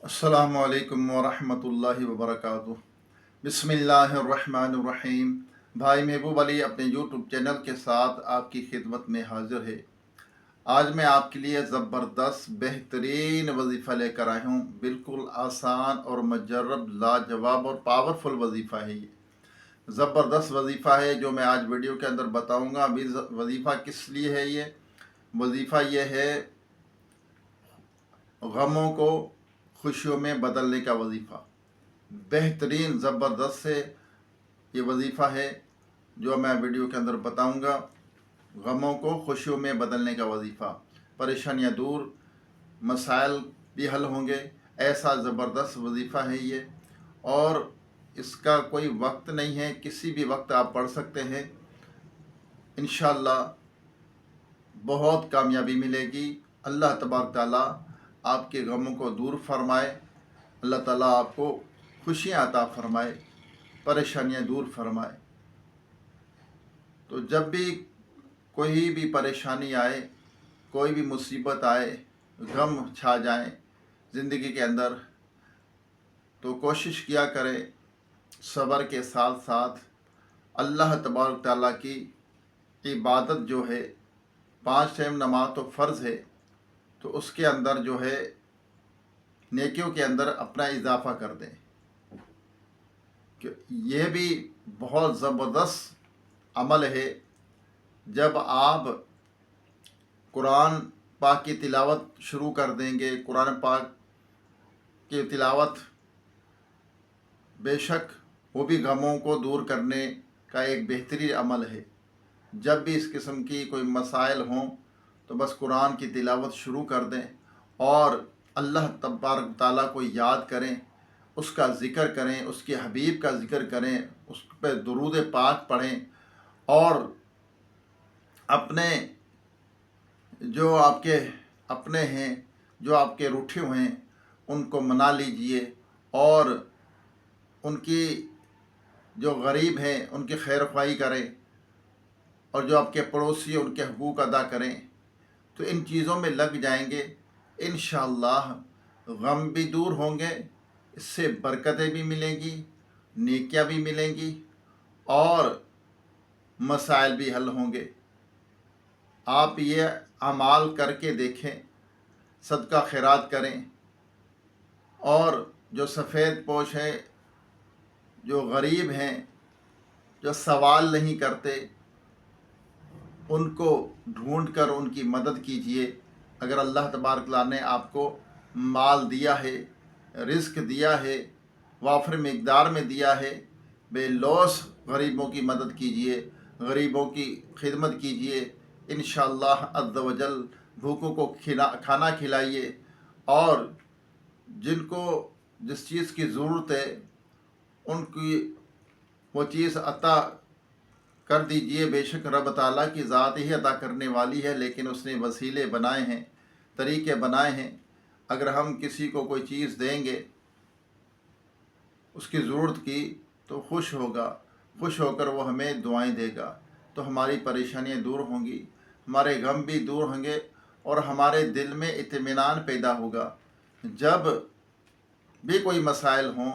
अस्सलामु अलैकुम वरहमतुल्लाहि वबरकातुह। बिस्मिल्लाहिर्रहमानिर्रहीम। भाई महबूब अली अपने यूट्यूब चैनल के साथ आपकी खिदमत में हाजिर है। आज मैं आपके लिए ज़बरदस्त बेहतरीन वजीफ़ा लेकर आया हूँ। बिल्कुल आसान और मजरब लाजवाब और पावरफुल वजीफ़ा है। ये ज़बरदस्त वजीफ़ा है जो मैं आज वीडियो के अंदर बताऊँगा। अभी वजीफ़ा किस लिए है? ये वजीफ़ा ये है गमों को खुशियों में बदलने का वजीफ़ा। बेहतरीन ज़बरदस्त से ये वजीफ़ा है जो मैं वीडियो के अंदर बताऊंगा। गमों को खुशियों में बदलने का वजीफ़ा, परेशानियां दूर, मसाइल भी हल होंगे। ऐसा ज़बरदस्त वजीफ़ा है ये, और इसका कोई वक्त नहीं है, किसी भी वक्त आप पढ़ सकते हैं। इंशाअल्लाह बहुत कामयाबी मिलेगी। अल्लाह तबारक ताला आपके गमों को दूर फरमाए। अल्लाह ताला आपको खुशियाँ अता फरमाए, परेशानियाँ दूर फरमाए। तो जब भी कोई भी परेशानी आए, कोई भी मुसीबत आए, गम छा जाए ज़िंदगी के अंदर, तो कोशिश किया करें सब्र के साथ साथ अल्लाह तबारक ताला की इबादत जो है, 5 टाइम नमाज तो फ़र्ज़ है, तो उसके अंदर जो है नेकियों के अंदर अपना इजाफ़ा कर दें। कि ये भी बहुत ज़बरदस्त अमल है। जब आप कुरान पाक की तिलावत शुरू कर देंगे, कुरान पाक की तिलावत बेशक वो भी गमों को दूर करने का एक बेहतरीन अमल है। जब भी इस किस्म की कोई मसाइल हों तो बस कुरान की तिलावत शुरू कर दें और अल्लाह तबारक ताला को याद करें, उसका ज़िक्र करें, उसके हबीब का ज़िक्र करें, उस पर दुरूद पाक पढ़ें, और अपने जो आपके अपने हैं, जो आपके रूठे हुए हैं, उनको मना लीजिए, और उनकी जो गरीब हैं उनकी खैर ख्वाही करें, और जो आपके पड़ोसी हैं उनके हकूक़ अदा करें। तो इन चीज़ों में लग जाएंगे, इंशाअल्लाह गम भी दूर होंगे, इससे बरकतें भी मिलेंगी, नेकियां भी मिलेंगी, और मसाइल भी हल होंगे। आप ये अमाल करके देखें, सदका खैरात करें, और जो सफ़ेद पोश हैं, जो गरीब हैं, जो सवाल नहीं करते, उनको ढूंढ कर उनकी मदद कीजिए। अगर अल्लाह तबारक ताला ने आपको माल दिया है, रिज़्क़ दिया है, वाफिर मिक़दार में दिया है, बेलौस गरीबों की मदद कीजिए, गरीबों की खिदमत कीजिए। इंशाअल्लाह अज़्ज़ व जल भूखों को खाना खिलाइए, और जिनको जिस चीज़ की ज़रूरत है उनकी वो चीज़ अता कर दीजिए। बेशक रब ताला की ज़ात ही अता करने वाली है, लेकिन उसने वसीले बनाए हैं, तरीके बनाए हैं। अगर हम किसी को कोई चीज़ देंगे उसकी ज़रूरत की, तो खुश होगा, खुश होकर वो हमें दुआएं देगा, तो हमारी परेशानियां दूर होंगी, हमारे गम भी दूर होंगे, और हमारे दिल में इत्मीनान पैदा होगा। जब भी कोई मसाइल हों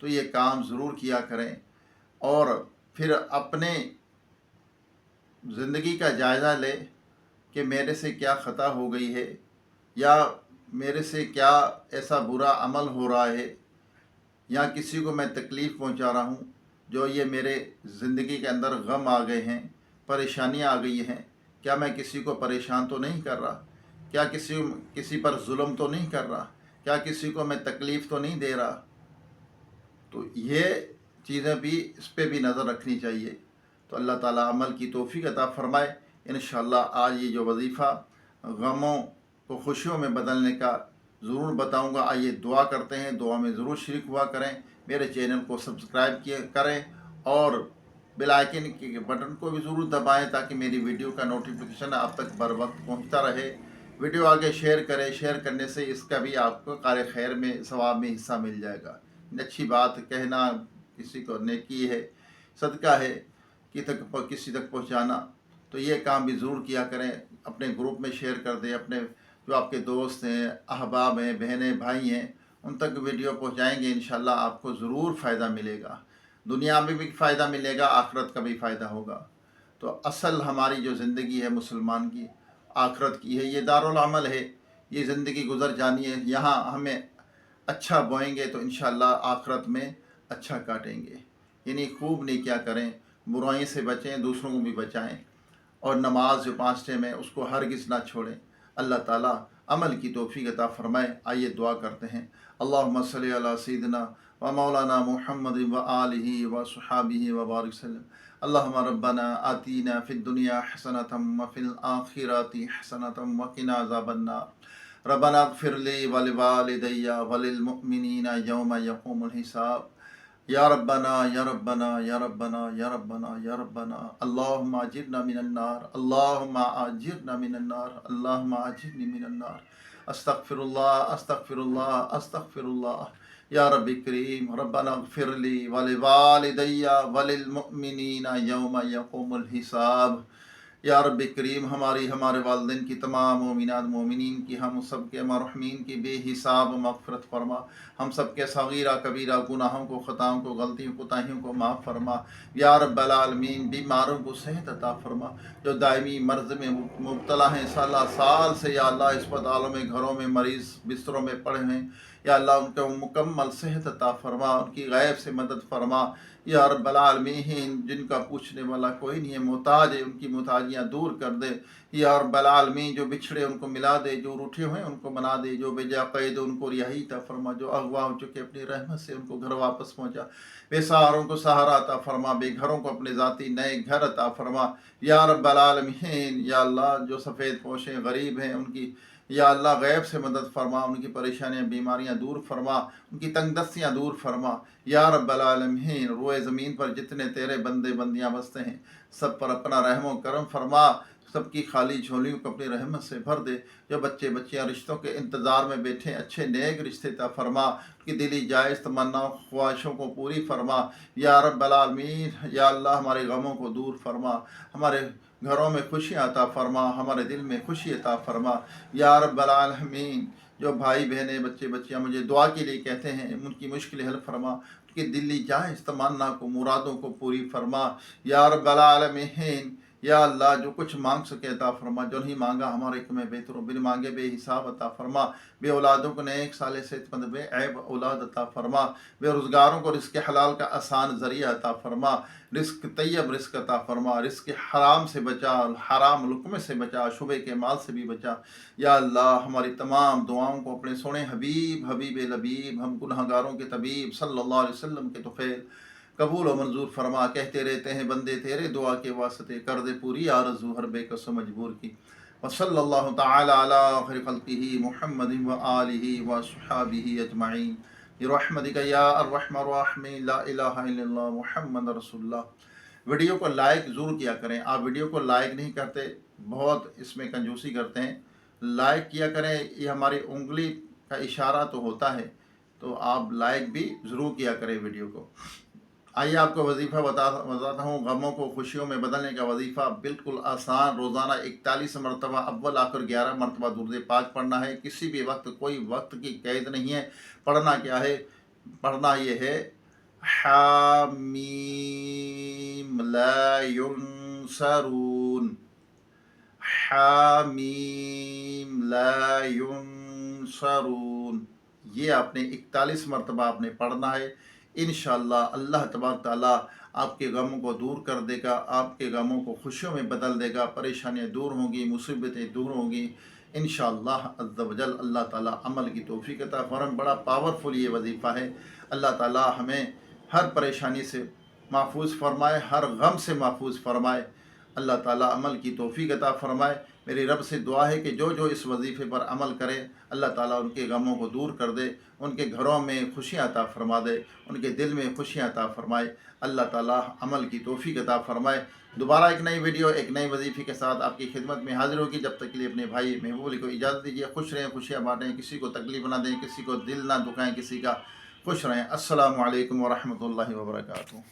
तो ये काम ज़रूर किया करें, और फिर अपने ज़िंदगी का जायज़ा लें कि मेरे से क्या ख़ता हो गई है, या मेरे से क्या ऐसा बुरा अमल हो रहा है, या किसी को मैं तकलीफ़ पहुंचा रहा हूं, जो ये मेरे ज़िंदगी के अंदर गम आ गए हैं, परेशानियां आ गई हैं। क्या मैं किसी को परेशान तो नहीं कर रहा? क्या किसी पर जुल्म तो नहीं कर रहा? क्या किसी को मैं तकलीफ़ तो नहीं दे रहा? तो ये चीज़ें भी, इस पर भी नज़र रखनी चाहिए। तो अल्लाह ताला अमल की तौफ़ीक़ अता फ़रमाए। इंशाअल्लाह आज ये जो वजीफ़ा गमों को खुशियों में बदलने का ज़रूर बताऊंगा। आइए दुआ करते हैं, दुआ में ज़रूर शरीक हुआ करें। मेरे चैनल को सब्सक्राइब किया करें, और बेल आइकन के बटन को भी ज़रूर दबाएं, ताकि मेरी वीडियो का नोटिफिकेशन आप तक बर वक्त पहुँचता रहे। वीडियो आगे शेयर करें, शेयर करने से इसका भी आपको कार्य खैर में, सवाब में हिस्सा मिल जाएगा। अच्छी बात कहना किसी को नेकी है, सदका है कि किसी तक पहुँचाना। तो ये काम भी ज़रूर किया करें। अपने ग्रुप में शेयर कर दें, अपने जो आपके दोस्त हैं, अहबाब हैं, बहनें, भाई हैं, उन तक वीडियो पहुँचाएँगे, इंशाअल्लाह आपको ज़रूर फ़ायदा मिलेगा। दुनिया में भी फ़ायदा मिलेगा, आखिरत का भी फ़ायदा होगा। तो असल हमारी जो ज़िंदगी है मुसलमान की, आखिरत की है, ये दारुल अमल है, ये ज़िंदगी गुज़र जानी है। यहाँ हमें अच्छा बोएंगे तो इंशाअल्लाह आखिरत में अच्छा काटेंगे। यानी खूब नेकियां करें, बुराई से बचें, दूसरों को भी बचाएं, और नमाज जो 5 टाइम है उसको हरगिज़ ना छोड़ें। अल्लाह ताला अमल की तौफीक अता फरमाए। आइए दुआ करते हैं। अल्लाहुम्मा सल्ली अला सय्यिदिना व मौलाना मुहम्मद व आलिहि व सुहाबिहि व बारिक वसल्लम। अल्लाहुम्मा रब्बना आतीना फिद दुनिया हसनतम व फिल आखिरति हसनतम व क़िना अज़ाबन्नार। रब्बना इग़फ़िर ली व लिवालिदैया व लिलमुअ्मिनीना यौम यक़ूमुल हिसाब। या रब्बना या रब्बना या रब्बना या रब्बना या रब्बना अल्लाहुम्मा अजिरना मिनन नार, अल्लाहुम्मा अजिरना मिनन नार, अल्लाहुम्मा अजिरनी मिनन नार। अस्तगफिरुल्लाह अस्तगफिरुल्लाह अस्तगफिरुल्लाह। या रब्बी करीम रब्बना इग़फ़िर ली व लिवालिदैया व लिलमुअ्मिनीना यौम यक़ूमुल हिसाब। या रब्बी करीम हमारे वालिदैन की तमाम मोमिनात मोमिनीन की, हम सब के मरहूमीन की बेहिसाब मग़फ़िरत फरमा। हम सब के सगीरा कबीरा गुनाहों को, ख़ताओं को, गलतियों कोताहियों को माफ़ फरमा। या रब्बल आलमीन बीमारों को सेहत अता फरमा। जो दायमी मर्ज़ में मुब्तला हैं साल साल से, या अल्लाह अस्पतालों में, घरों में मरीज़ बिस्तरों में पड़े हैं, या अल्लाह उनको मुकम्मल सेहत अता फरमा, उनकी गैब से मदद फरमा। या रब्बल आलमीन जिनका पूछने वाला कोई नहीं है, मोहताज है, उनकी मोहताजियाँ दूर कर दे। या रब्बल आलमीन जो बिछड़े उनको मिला दे, जो रूठे हुए उनको बना दे, जो बेजा कैद उनको रिहाई अता फरमा, जो अगवा हो चुके अपनी रहमत से उनको घर वापस पहुँचा। बेसहारों को सहारा अता फरमा, बेघरों को अपने ज़ाती नए घर अता फरमा। या रब्बल आलमीन या अल्लाह जो सफ़ेद पोशे गरीब हैं उनकी या अल्लाह गैब से मदद फरमा, उनकी परेशानियाँ बीमारियाँ दूर फरमा, उनकी तंगदस्तियाँ दूर फरमा। या रब्बल आलमीन रोए ज़मीन पर जितने तेरे बंदे बंदियाँ बसते हैं सब पर अपना रहम व करम फरमा, सबकी खाली झोलियों को अपनी रहमत से भर दे। जो बच्चे बच्चियाँ रिश्तों के इंतज़ार में बैठे अच्छे नेक रिश्ते अता फरमा, उनकी दिली जायज़ तमन्नाओं ख्वाहिशों को पूरी फरमा। या रब्बल आलमीन या अल्लाह हमारे गमों को दूर फरमा, हमारे घरों में खुशियाँ अता फरमा, हमारे दिल में खुशी अता फरमा। या रब्बल आलमीन जो भाई बहनें बच्चे बच्चियाँ मुझे दुआ के लिए कहते हैं, उनकी मुश्किल हल फरमा, उनकी दिली जायज़ तमन्ना को, मुरादों को पूरी फरमा। या रब्बल आलमीन या अल्लाह जो कुछ मांग सके अता फरमा, जो नहीं मांगा हमारे हिक में बेहतर, बिन मांगे बेहिसाब अता फरमा। बे औलादों को नेक साले सेहतमंद बे ऐब औलाद अता फरमा। बेरोज़गारों को रिज़्क़ हलाल का आसान ज़रिया अता फरमा, रिज़्क़ तैयब रिज़्क़ अता फरमा, रिज़्क़ हराम से बचा, हराम लुक़मे से बचा, शुबे के माल से भी बचा। या अल्लाह हमारी तमाम दुआओं को अपने सोने हबीब हबीब लबीब, हम गुनहगारों के तबीब सल्लल्लाहु अलैहि वसल्लम के तुफ़ैल कबूल और मंजूर फरमा। कहते रहते हैं बंदे तेरे दुआ के वास्ते, कर दे पूरी आरज़ू हर बेकस मजबूर की। व सल्लल्लाहु तआला अला खैरि खल्क़िही मुहम्मदिन व आलिहि व सुहाबिही अजमईन बिरहमतिका या अर्हमर राहिमीन ला इलाहा इल्लल्लाह मुहम्मद रसूलुल्लाह। वीडियो को लाइक ज़रूर किया करें। आप वीडियो को लाइक नहीं करते, बहुत इसमें कंजूसी करते हैं। लाइक किया करें, ये हमारी उंगली का इशारा तो होता है, तो आप लाइक भी ज़रूर किया करें वीडियो को। आइए आपको वजीफ़ा बताता हूँ। गमों को खुशियों में बदलने का वजीफ़ा बिल्कुल आसान। रोज़ाना 41 मरतबा अव्वल आखिर 11 मरतबा दुरूद पाक पढ़ना है। किसी भी वक्त, कोई वक्त की कैद नहीं है। पढ़ना क्या है? पढ़ना ये है हामीम ला युनसरून, हामीम ला युनसरून। ये आपने 41 मरतबा आपने पढ़ना है। इंशाअल्लाह अल्लाह तबारक ताला आपके गमों को दूर कर देगा, आपके गमों को खुशियों में बदल देगा, परेशानियाँ दूर होंगी, मुसीबतें दूर होंगी इंशाअल्लाह अज़्ज़ वजल। अल्लाह ताला अमल की तौफीक अता फरमाए। बड़ा पावरफुल ये वजीफ़ा है। अल्लाह ताला हमें हर परेशानी से महफूज फरमाए, हर गम से महफूज फरमाए। अल्लाह ताला अमल की तौफीक अता फरमाए। मेरी रब से दुआ है कि जो जो इस वजीफ़े पर अमल करे, अल्लाह ताला उनके गमों को दूर कर दे, उनके घरों में खुशियाँ अता फरमा दे, उनके दिल में खुशियाँ अता फरमाए। अल्लाह ताला अमल की तौफीक अता फरमाए। दोबारा एक नई वीडियो, एक नई वजीफ़े के साथ आपकी खिदमत में हाजिर होगी। जब तक के लिए अपने भाई महबूब अली को इजाज़त दीजिए। खुश रहें, खुशियाँ बाँटें, किसी को तकलीफ़ ना दें, किसी को दिल ना दुखाएँ, किसी का खुश रहें। अस्सलामु अलैकुम व रहमतुल्लाहि व बरकातुहू।